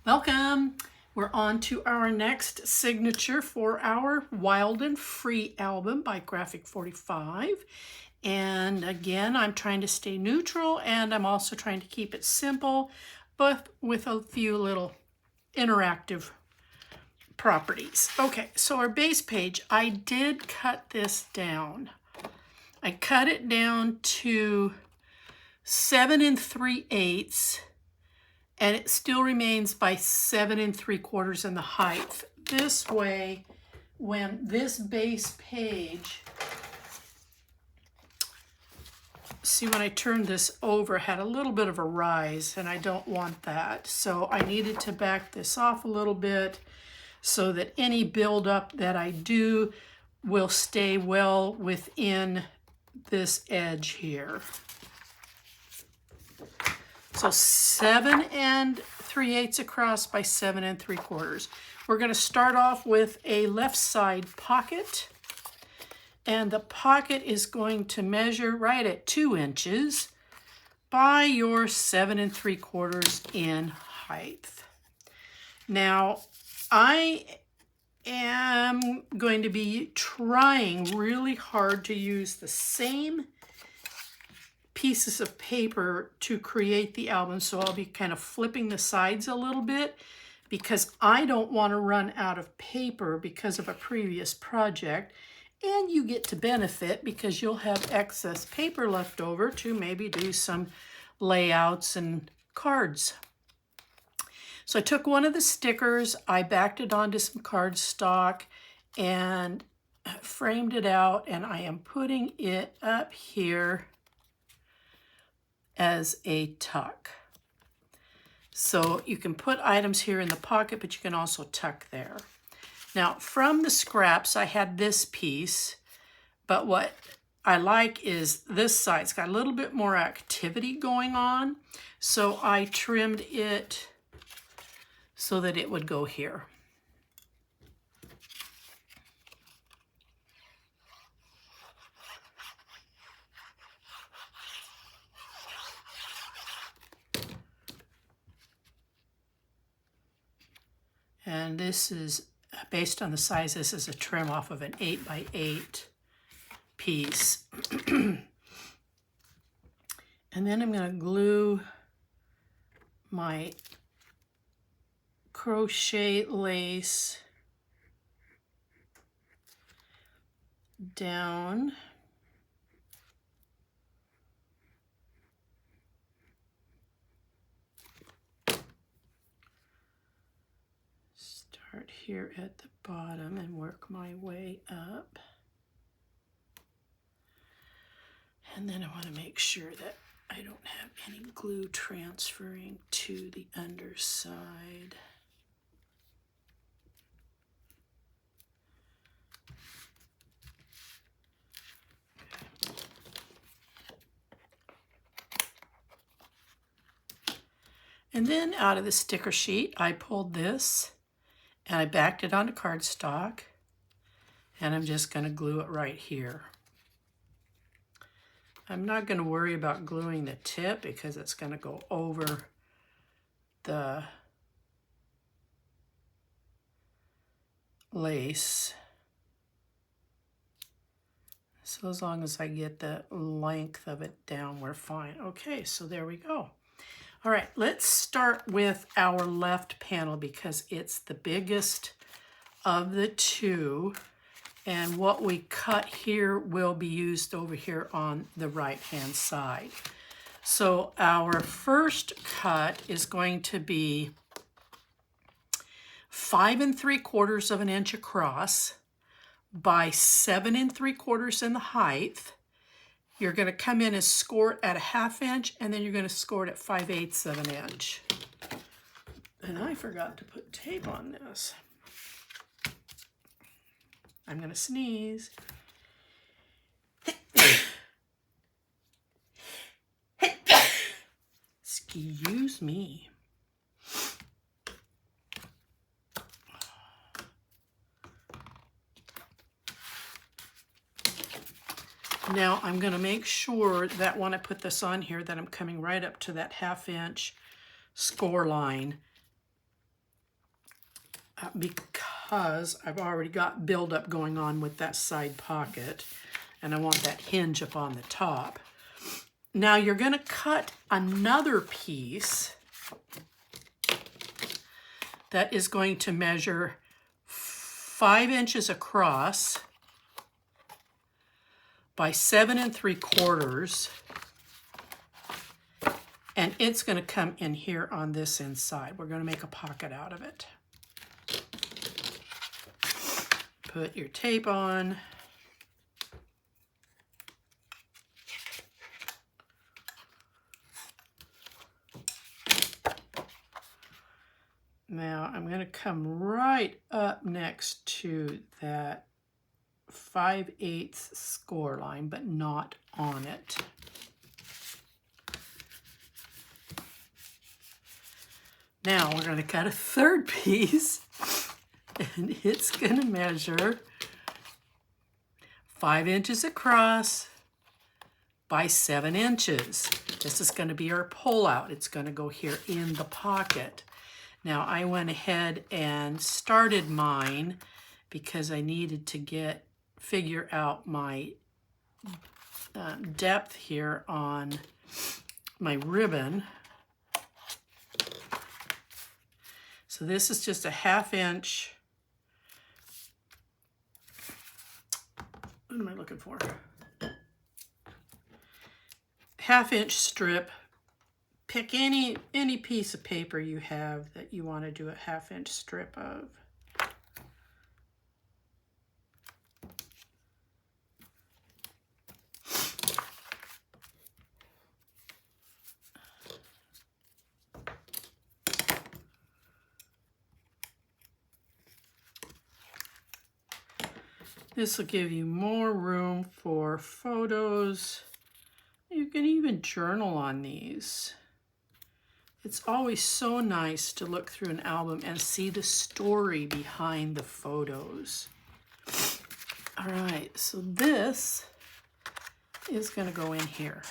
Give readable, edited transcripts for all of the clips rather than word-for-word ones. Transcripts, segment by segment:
Welcome. We're on to our next signature for our Wild and Free album by Grafix 45. And again, I'm trying to stay neutral, and I'm also trying to keep it simple, but with a few little interactive properties. Okay, so our base page, I did cut this down. I cut it down to 7 3/8, and it still remains by 7 3/4 in the height. This way, when this base page, see, when I turned this over, had a little bit of a rise, and I don't want that. So I needed to back this off a little bit so that any buildup that I do will stay well within this edge here. So 7 3/8 across by 7 3/4. We're going to start off with a left side pocket, and the pocket is going to measure right at 2 inches by your 7 3/4 in height. Now, I am going to be trying really hard to use the same pieces of paper to create the album, so I'll be kind of flipping the sides a little bit because I don't want to run out of paper because of a previous project, and you get to benefit because you'll have excess paper left over to maybe do some layouts and cards. So I took one of the stickers, I backed it onto some cardstock and framed it out, and I am putting it up here as a tuck. So you can put items here in the pocket, but you can also tuck there. Now, from the scraps, I had this piece, but what I like is this side. It's got a little bit more activity going on, so I trimmed it so that it would go here. And this is, based on the size, this is a trim off of an 8 by 8 piece. And then I'm going to glue my crochet lace down. Start here at the bottom and work my way up. And then I want to make sure that I don't have any glue transferring to the underside. And then out of the sticker sheet, I pulled this and I backed it onto cardstock, and I'm just going to glue it right here. I'm not going to worry about gluing the tip because it's going to go over the lace. So as long as I get the length of it down, we're fine. Okay, so there we go. All right, let's start with our left panel because it's the biggest of the two. And what we cut here will be used over here on the right-hand side. So our first cut is going to be 5 3/4 of an inch across by 7 3/4 in the height. You're going to come in and score it at a 1/2 inch, and then you're going to score it at 5/8 of an inch. And I forgot to put tape on this. I'm going to sneeze. Excuse me. Now I'm going to make sure that when I put this on here that I'm coming right up to that 1/2 inch score line because I've already got buildup going on with that side pocket, and I want that hinge up on the top. Now you're going to cut another piece that is going to measure 5 inches across by 7 3/4, and it's going to come in here on this inside. We're going to make a pocket out of it. Put your tape on. Now I'm going to come right up next to that 5/8 score line, but not on it. Now we're going to cut a third piece, and it's going to measure 5 inches across by 7 inches. This is going to be our pullout. It's going to go here in the pocket. Now I went ahead and started mine because I needed to figure out my depth here on my ribbon. So this is just a 1/2 inch. What am I looking for? 1/2 inch strip. Pick any piece of paper you have that you want to do a 1/2 inch strip of. This will give you more room for photos. You can even journal on these. It's always so nice to look through an album and see the story behind the photos. All right, so this is going to go in here,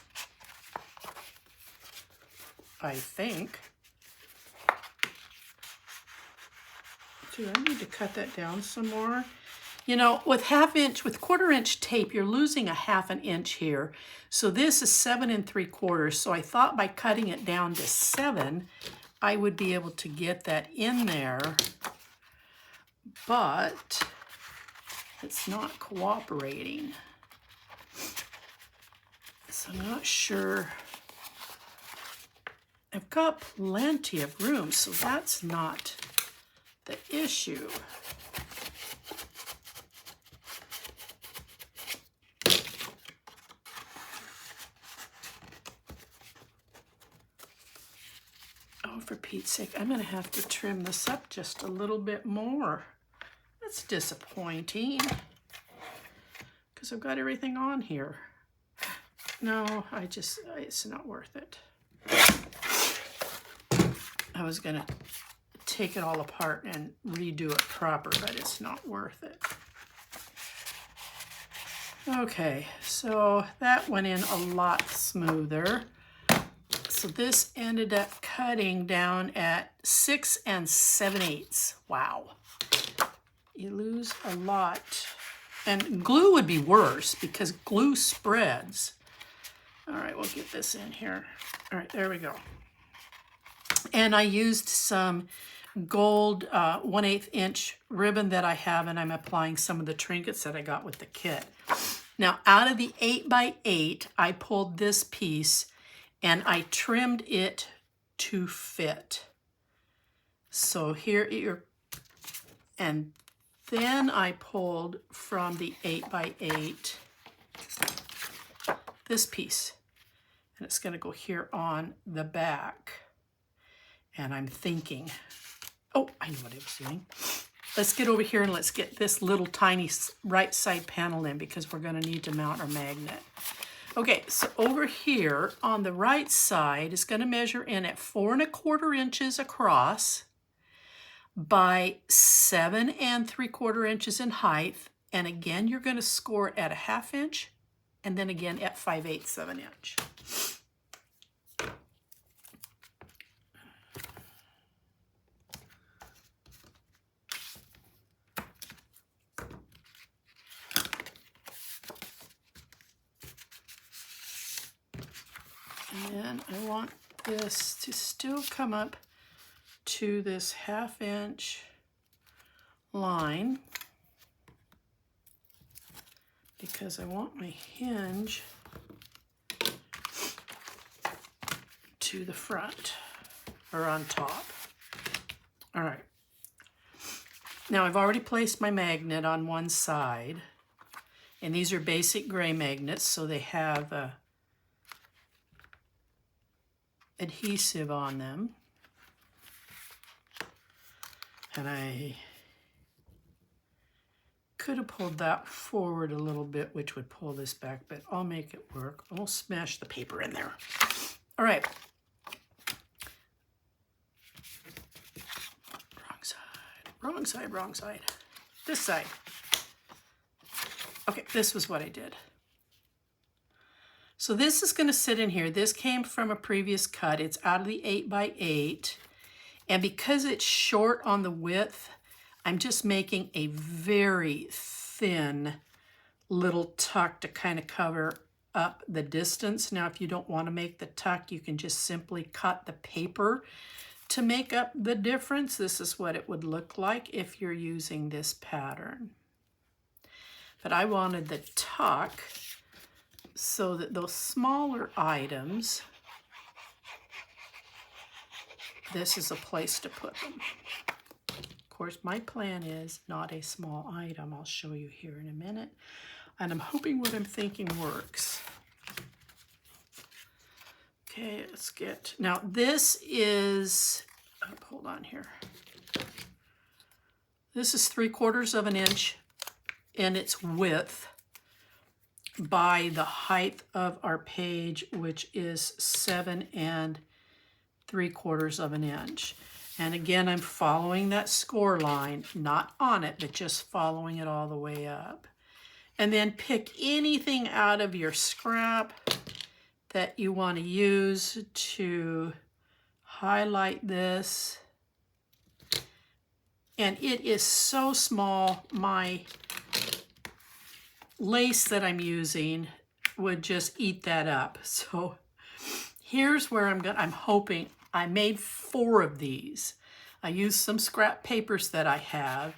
I think. Do I need to cut that down some more? You know, with 1/2 inch, with 1/4 inch tape, you're losing a 1/2 inch here. So this is 7 3/4. So I thought by cutting it down to 7, I would be able to get that in there, but it's not cooperating. So I'm not sure. I've got plenty of room, so that's not the issue. For Pete's sake, I'm going to have to trim this up just a little bit more. That's disappointing because I've got everything on here. No, it's not worth it. I was going to take it all apart and redo it proper, but it's not worth it. Okay, so that went in a lot smoother. So this ended up cutting down at 6 7/8. Wow. You lose a lot. And glue would be worse because glue spreads. All right, we'll get this in here. All right, there we go. And I used some gold 1/8 inch ribbon that I have, and I'm applying some of the trinkets that I got with the kit. Now, out of the 8x8, I pulled this piece and I trimmed it to fit. So here and then I pulled from the 8x8 this piece, and it's going to go here on the back. And I'm thinking, oh, I know what I was doing. Let's get over here and let's get this little tiny right side panel in because we're going to need to mount our magnet. Okay, so over here on the right side is going to measure in at 4 1/4 inches across by 7 3/4 inches in height. And again, you're going to score it at a 1/2 inch and then again at 5/8 of an inch. then I want this to still come up to this 1/2 inch line because I want my hinge to the front or on top. All right. Now I've already placed my magnet on one side, and these are basic gray magnets, so they have adhesive on them. And I could have pulled that forward a little bit, which would pull this back, but I'll make it work. I'll smash the paper in there. All right. Wrong side, wrong side, wrong side. This side. Okay, this was what I did. So this is going to sit in here. This came from a previous cut. It's out of the 8x8. And because it's short on the width, I'm just making a very thin little tuck to kind of cover up the distance. Now, if you don't want to make the tuck, you can just simply cut the paper to make up the difference. This is what it would look like if you're using this pattern. But I wanted the tuck so that those smaller items, this is a place to put them. Of course, my plan is not a small item. I'll show you here in a minute. And I'm hoping what I'm thinking works. Okay, let's get, now this is, hold on here. This is 3/4 of an inch in its width by the height of our page, which is 7 3/4 of an inch. And again, I'm following that score line, not on it, but just following it all the way up. And then pick anything out of your scrap that you want to use to highlight this. And it is so small, my lace that I'm using would just eat that up. So here's where I'm hoping. I made 4 of these. I used some scrap papers that I have,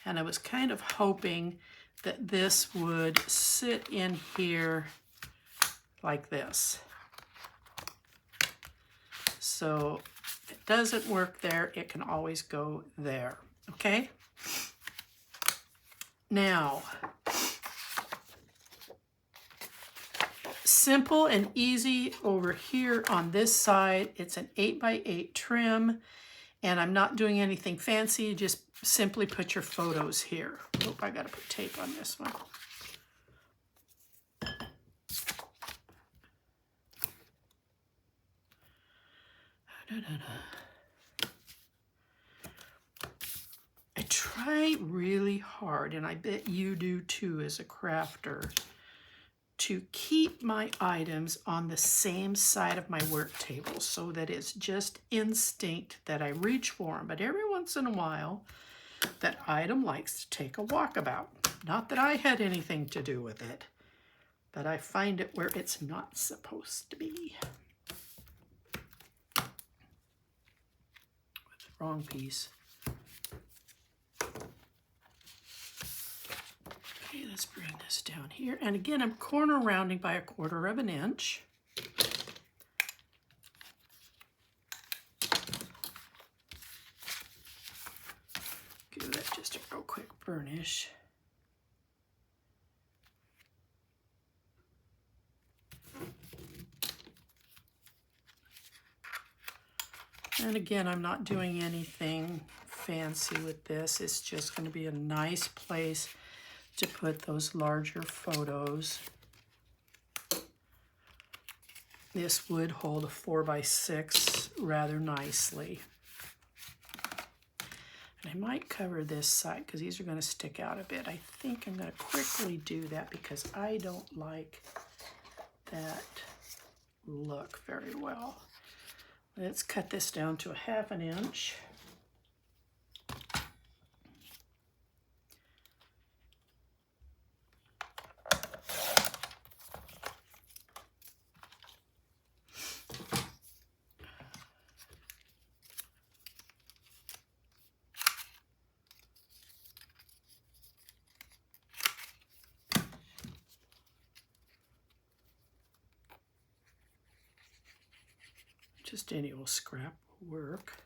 and I was kind of hoping that this would sit in here like this. So if it doesn't work there, it can always go there, okay? Now, simple and easy over here on this side. It's an 8x8 trim, and I'm not doing anything fancy. Just simply put your photos here. Oh, I gotta put tape on this one. I try really hard, and I bet you do too as a crafter, to keep my items on the same side of my work table so that it's just instinct that I reach for them. But every once in a while, that item likes to take a walkabout. Not that I had anything to do with it, but I find it where it's not supposed to be. What's the wrong piece? Okay, let's bring this down here. And again, I'm corner rounding by 1/4 of an inch. Give that just a real quick burnish. And again, I'm not doing anything fancy with this. It's just going to be a nice place to put those larger photos. This would hold a 4x6 rather nicely. And I might cover this side because these are going to stick out a bit. I think I'm going to quickly do that because I don't like that look very well. Let's cut this down to 1/2 inch. Just any old scrap will work.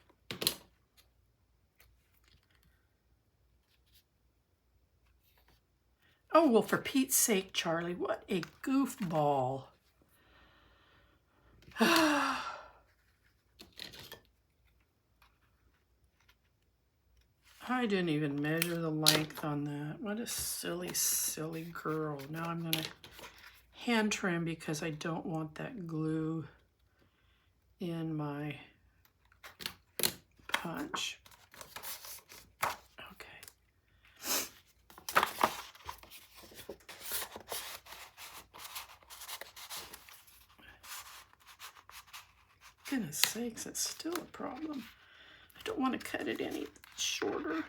Oh, well, for Pete's sake, Charlie, what a goofball. I didn't even measure the length on that. What a silly, silly girl. Now I'm going to hand trim because I don't want that glue in my punch. Okay. Goodness sakes, it's still a problem. I don't want to cut it any shorter.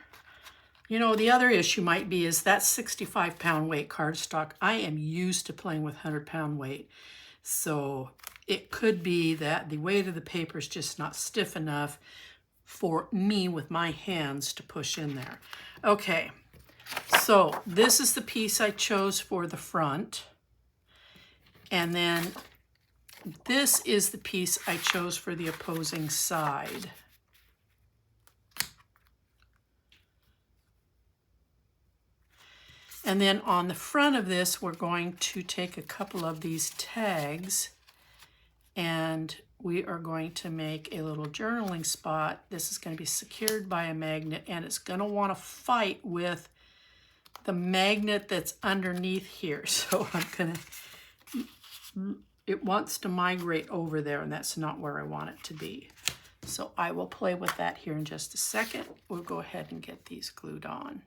You know, the other issue might be is that 65-pound weight cardstock. I am used to playing with 100-pound weight. So it could be that the weight of the paper is just not stiff enough for me with my hands to push in there. Okay, so this is the piece I chose for the front. And then this is the piece I chose for the opposing side. And then on the front of this, we're going to take a couple of these tags and we are going to make a little journaling spot. This is going to be secured by a magnet and it's going to want to fight with the magnet that's underneath here. So I'm going to, it wants to migrate over there and that's not where I want it to be. So I will play with that here in just a second. We'll go ahead and get these glued on.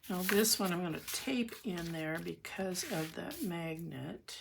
Now this one I'm going to tape in there because of that magnet.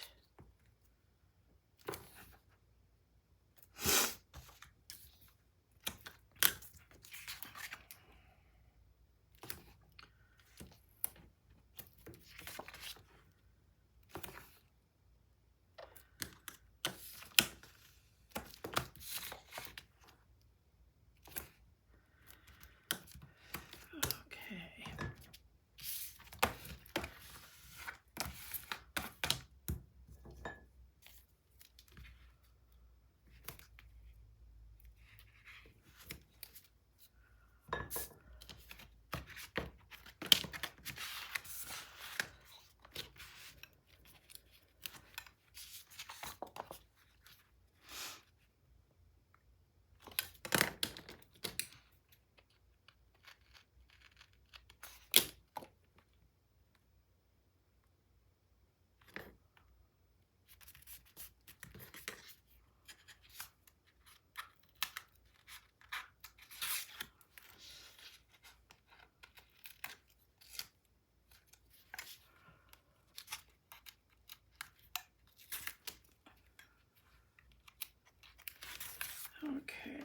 Okay.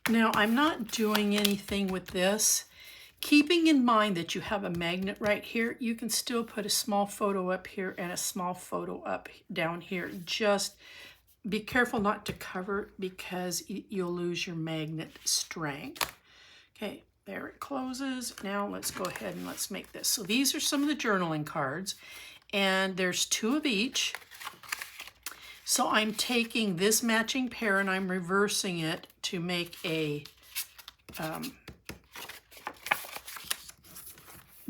Now I'm not doing anything with this. Keeping in mind that you have a magnet right here, you can still put a small photo up here and a small photo up down here. Just be careful not to cover it because you'll lose your magnet strength. Okay, there it closes. Now let's go ahead and let's make this. So these are some of the journaling cards and there's 2 of each. So I'm taking this matching pair and I'm reversing it to make a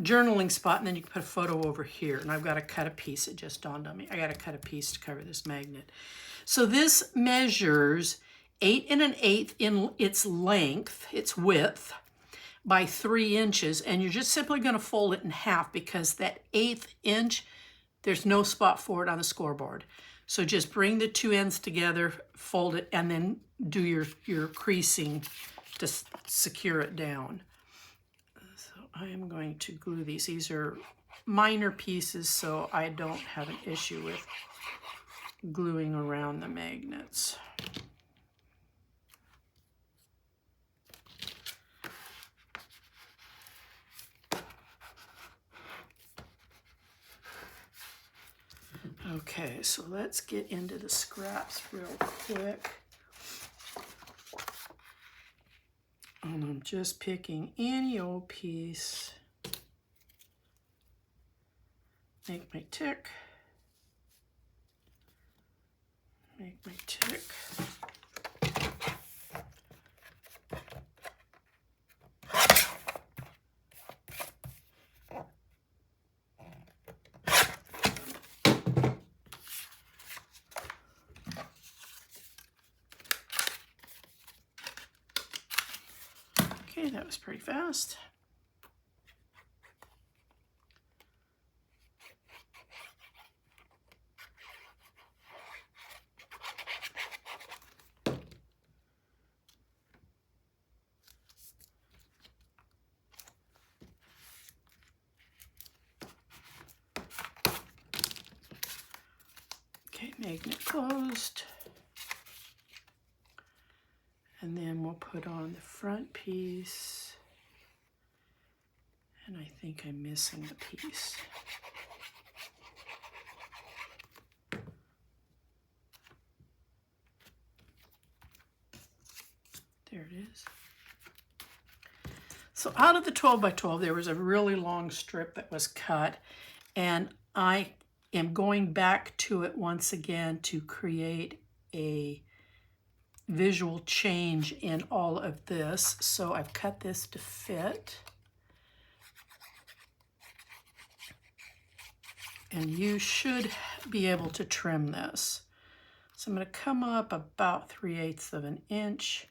journaling spot, and then you can put a photo over here. And I've got to cut a piece. It just dawned on me. I got to cut a piece to cover this magnet. So this measures 8 1/8 in its length, its width, by 3 inches. And you're just simply going to fold it in half because that 1/8 inch, there's no spot for it on the scoreboard. So just bring the 2 ends together, fold it, and then do your creasing to secure it down. So I am going to glue these. These are minor pieces, so I don't have an issue with gluing around the magnets. Okay, so let's get into the scraps real quick. And I'm just picking any old piece. Make my tick. Make my tick. Okay, that was pretty fast. Okay, magnet closed. And then we'll put on the front piece. And I think I'm missing the piece. There it is. So out of the 12 by 12, there was a really long strip that was cut, and I am going back to it once again to create a visual change in all of this. So I've cut this to fit. And you should be able to trim this. So I'm going to come up about 3/8 of an inch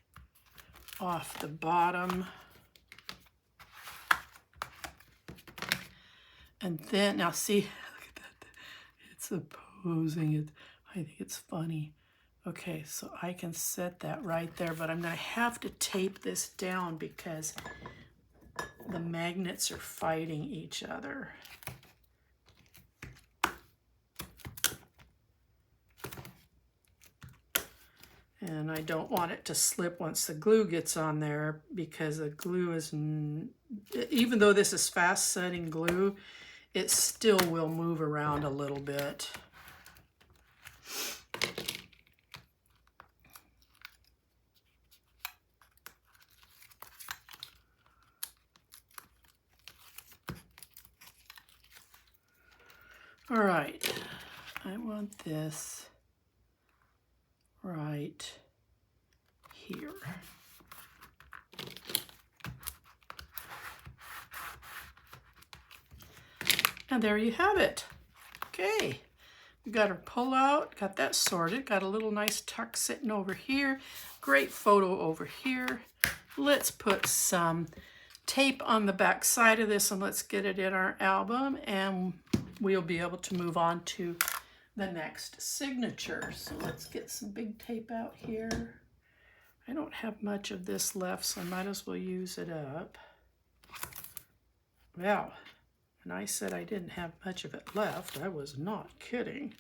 off the bottom. And then, now see, look at that. It's opposing it. I think it's funny. Okay, so I can set that right there, but I'm going to have to tape this down because the magnets are fighting each other. And I don't want it to slip once the glue gets on there, because the glue is, even though this is fast setting glue, it still will move around a little bit. All right, I want this right here. And there you have it. Okay, we got our pull out, got that sorted, got a little nice tuck sitting over here, great photo over here. Let's put some tape on the back side of this and let's get it in our album, and we'll be able to move on to the next signature. So let's get some big tape out here. I don't have much of this left, so I might as well use it up. Well, when I said I didn't have much of it left, I was not kidding.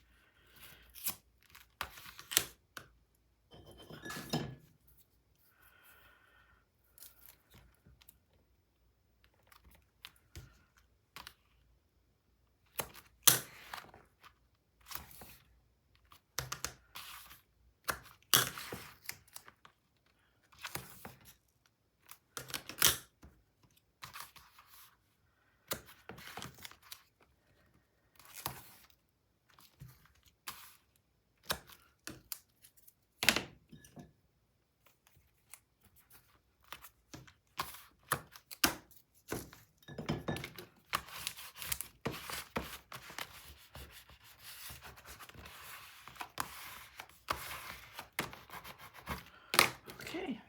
Okay.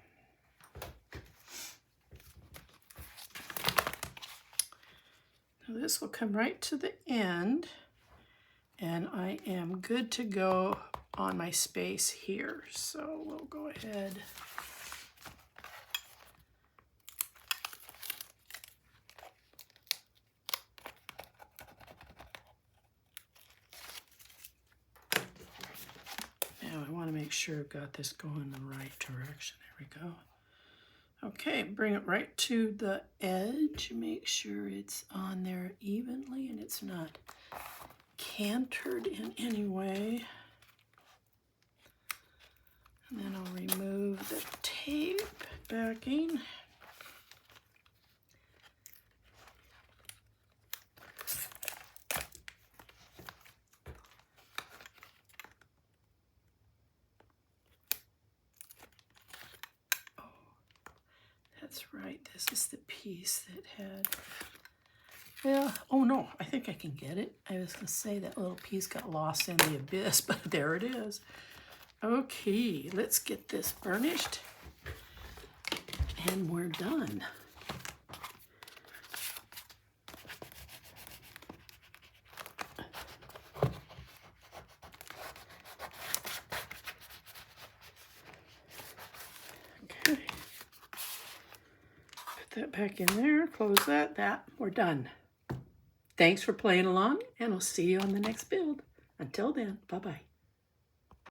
Now this will come right to the end, and I am good to go on my space here. So we'll go ahead. Now I want to make sure I've got this going the right direction. There we go. Okay, bring it right to the edge. Make sure it's on there evenly and it's not cantered in anyway. And then I'll remove the tape backing. Oh, that's right. This is the piece that had, well, oh no, I think I can get it. I was going to say that little piece got lost in the abyss, but there it is. Okay, let's get this burnished, and we're done. Okay, put that back in there, close that, we're done. Thanks for playing along, and I'll see you on the next build. Until then, bye-bye.